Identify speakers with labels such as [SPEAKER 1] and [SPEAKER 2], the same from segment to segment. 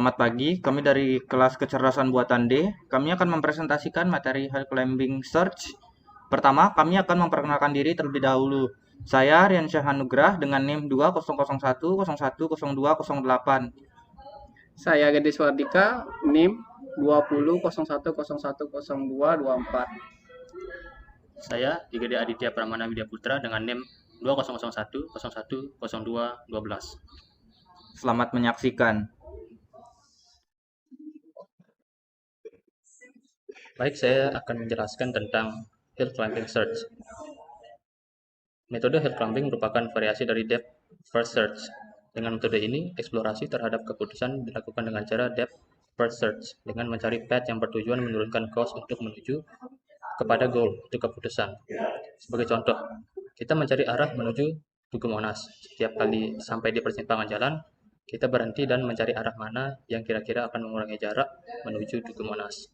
[SPEAKER 1] Selamat pagi, kami dari kelas kecerdasan buatan D. Kami akan mempresentasikan materi Hill Climbing Search. Pertama, kami akan memperkenalkan diri terlebih dahulu. Saya Riansyah Hanugrah dengan NIM 2001010208.
[SPEAKER 2] Saya Gadis Wardika, NIM 2001010224.
[SPEAKER 3] Saya IGD Aditya Pramana Widya Putra dengan NIM 2001010212.
[SPEAKER 1] Selamat menyaksikan.
[SPEAKER 3] Baik, saya akan menjelaskan tentang Hill Climbing Search. Metode Hill Climbing merupakan variasi dari Depth First Search. Dengan metode ini, eksplorasi terhadap keputusan dilakukan dengan cara Depth First Search, dengan mencari path yang bertujuan menurunkan cost untuk menuju kepada goal untuk keputusan. Sebagai contoh, kita mencari arah menuju Tugu Monas. Setiap kali sampai di persimpangan jalan, kita berhenti dan mencari arah mana yang kira-kira akan mengurangi jarak menuju Tugu Monas.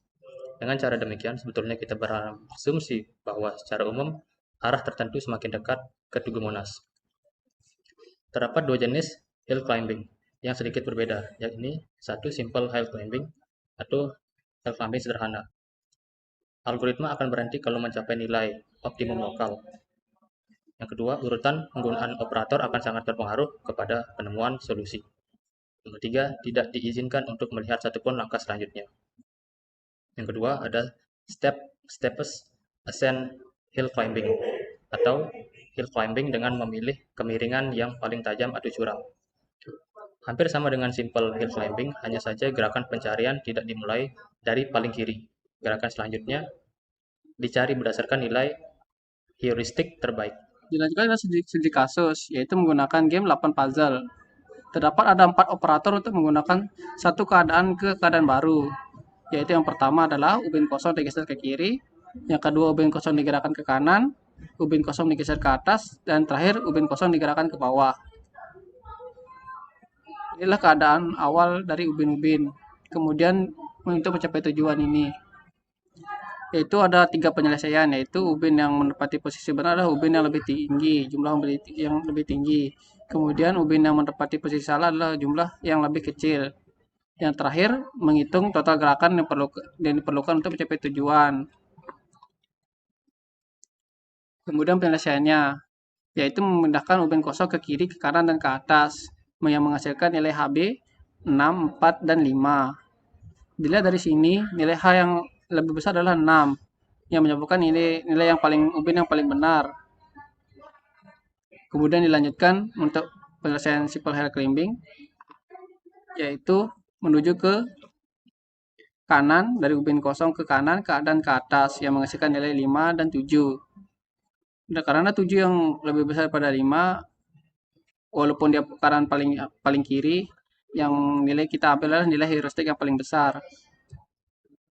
[SPEAKER 3] Dengan cara demikian, sebetulnya kita berasumsi bahwa secara umum, arah tertentu semakin dekat ke Tugu Monas. Terdapat dua jenis hill climbing yang sedikit berbeda, yakni satu simple hill climbing atau hill climbing sederhana. Algoritma akan berhenti kalau mencapai nilai optimum lokal. Yang kedua, urutan penggunaan operator akan sangat berpengaruh kepada penemuan solusi. Yang ketiga, tidak diizinkan untuk melihat satupun langkah selanjutnya. Yang kedua ada steepest ascent hill climbing atau hill climbing dengan memilih kemiringan yang paling tajam atau curam. Hampir sama dengan simple hill climbing, hanya saja gerakan pencarian tidak dimulai dari paling kiri. Gerakan selanjutnya dicari berdasarkan nilai heuristik terbaik.
[SPEAKER 2] Dilanjutkan dengan studi kasus, yaitu menggunakan game 8 puzzle. Terdapat ada 4 operator untuk menggunakan satu keadaan ke keadaan baru, yaitu yang pertama adalah ubin kosong digeser ke kiri, yang kedua ubin kosong digerakkan ke kanan, ubin kosong digeser ke atas, dan terakhir ubin kosong digerakkan ke bawah. Inilah keadaan awal dari ubin-ubin. Kemudian untuk mencapai tujuan ini, yaitu ada 3 penyelesaian, yaitu ubin yang menempati posisi benar adalah ubin yang lebih tinggi, jumlah yang lebih tinggi. Kemudian ubin yang menempati posisi salah adalah jumlah yang lebih kecil. Yang terakhir, menghitung total gerakan yang diperlukan untuk mencapai tujuan. Kemudian penyelesaiannya, yaitu memindahkan ubin kosong ke kiri, ke kanan, dan ke atas, yang menghasilkan nilai HB 6, 4, dan 5. Dilihat dari sini, nilai H yang lebih besar adalah 6, yang menyebabkan nilai yang paling ubin yang paling benar. Kemudian dilanjutkan untuk penyelesaian simple hill climbing, yaitu menuju ke kanan, dari ubin kosong ke kanan, dan ke atas, yang menghasilkan nilai 5 dan 7. Nah, karena 7 yang lebih besar pada 5, walaupun dia kanan paling kiri, yang nilai kita ambil adalah nilai heuristik yang paling besar.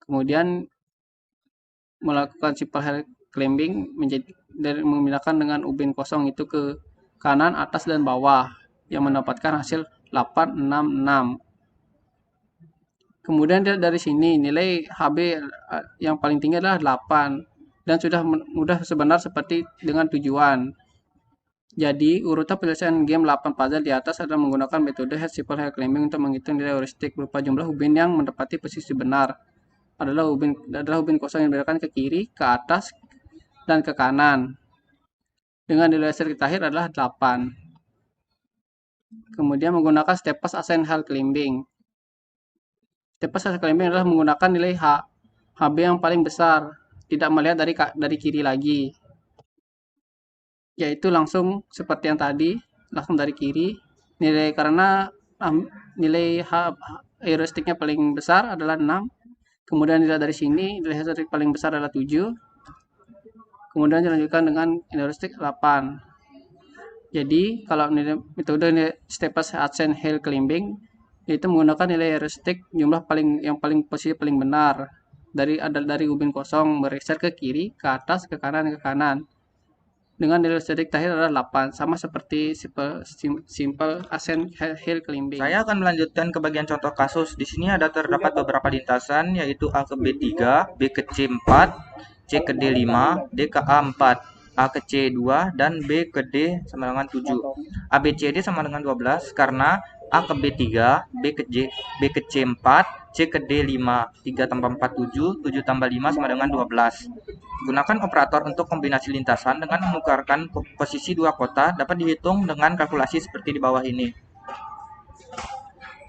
[SPEAKER 2] Kemudian melakukan simple hill climbing memindahkan dengan ubin kosong itu ke kanan, atas, dan bawah, yang mendapatkan hasil 8, 6, 6. Kemudian dari sini nilai HB yang paling tinggi adalah 8 dan sudah mudah sebenar seperti dengan tujuan. Jadi urutan penyelesaian game 8 puzzle di atas adalah menggunakan metode simple hill climbing untuk menghitung nilai heuristik berupa jumlah ubin yang mendapati posisi benar. Adalah ubin kosong yang dibedakan ke kiri, ke atas, dan ke kanan. Dengan nilai hasil terakhir adalah 8. Kemudian menggunakan steepest ascent hill climbing. Steepest hill climbing adalah menggunakan nilai HB yang paling besar, tidak melihat dari kiri lagi. Yaitu langsung seperti yang tadi, langsung dari kiri. Karena nilai heuristiknya paling besar adalah 6. Kemudian dilihat dari sini, nilai heuristik paling besar adalah 7. Kemudian dilanjutkan dengan heuristik 8. Jadi, kalau metode steepest ascent hill climbing, yaitu menggunakan nilai heuristik jumlah posisi paling benar. Dari ubin kosong bergeser ke kiri, ke atas, ke kanan. Dengan nilai heuristik terakhir adalah 8, sama seperti simple ascent hill climbing.
[SPEAKER 1] Saya akan melanjutkan ke bagian contoh kasus. Di sini terdapat beberapa lintasan, yaitu A ke B3, B ke C4, C ke D5, D ke A4, A ke C2, dan B ke D sama dengan 7. A, B, C, D sama dengan 12 karena A ke B3, B ke C4, C ke D5. 3 tambah 4, 7. 7 tambah 5 sama dengan 12. Gunakan operator untuk kombinasi lintasan dengan menukarkan posisi dua kota dapat dihitung dengan kalkulasi seperti di bawah ini.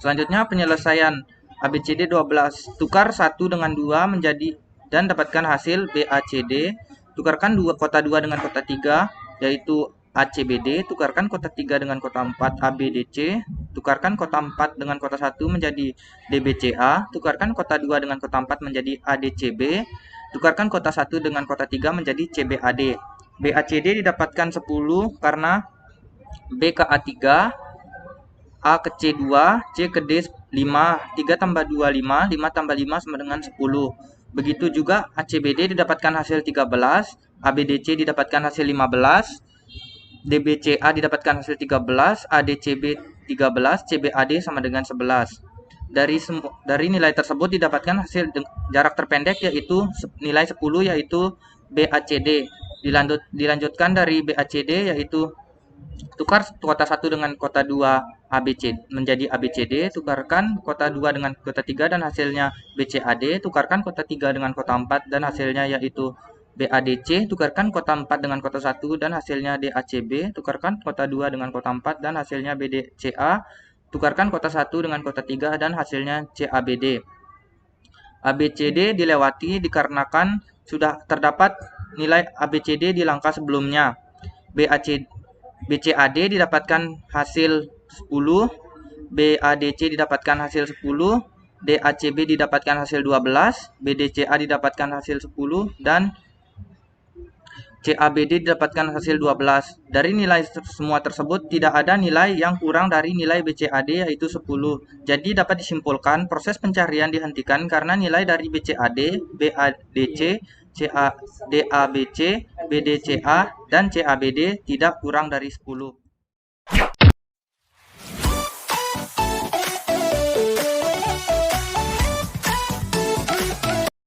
[SPEAKER 1] Selanjutnya penyelesaian ABCD 12. Tukar 1 dengan 2 menjadi dan dapatkan hasil BACD. Tukarkan kota 2 dengan kota 3 yaitu ACBD. Tukarkan kota 3 dengan kota 4 ABDC. Tukarkan kota 4 dengan kota 1 menjadi DBCA. Tukarkan kota 2 dengan kota 4 menjadi ADCB. Tukarkan kota 1 dengan kota 3 menjadi CBAD. BACD didapatkan 10 karena B ke A3, A ke C2, C ke D5. 3 tambah 2, 5. 5 tambah 5 sama dengan 10. Begitu juga ACBD didapatkan hasil 13, ABDC didapatkan hasil 15, DBCA didapatkan hasil 13, ADCB 13, CBAD sama dengan 11. Dari nilai tersebut didapatkan hasil jarak terpendek yaitu nilai 10 yaitu BACD. Dilanjutkan dari BACD yaitu tukar kota 1 dengan kota 2 ABC menjadi ABCD, tukarkan kota 2 dengan kota 3 dan hasilnya BCAD, tukarkan kota 3 dengan kota 4 dan hasilnya yaitu BADC, tukarkan kota 4 dengan kota 1 dan hasilnya DACB, tukarkan kota 2 dengan kota 4 dan hasilnya BDCA, tukarkan kota 1 dengan kota 3 dan hasilnya CABD. ABCD dilewati dikarenakan sudah terdapat nilai ABCD di langkah sebelumnya. BCAD didapatkan hasil 10, BADC didapatkan hasil 10, DACB didapatkan hasil 12, BDCA didapatkan hasil 10, dan CABD didapatkan hasil 12. Dari nilai semua tersebut tidak ada nilai yang kurang dari nilai BCAD yaitu 10. Jadi dapat disimpulkan proses pencarian dihentikan karena nilai dari BCAD, BADC, DABC, BDCA, dan CABD tidak kurang dari 10.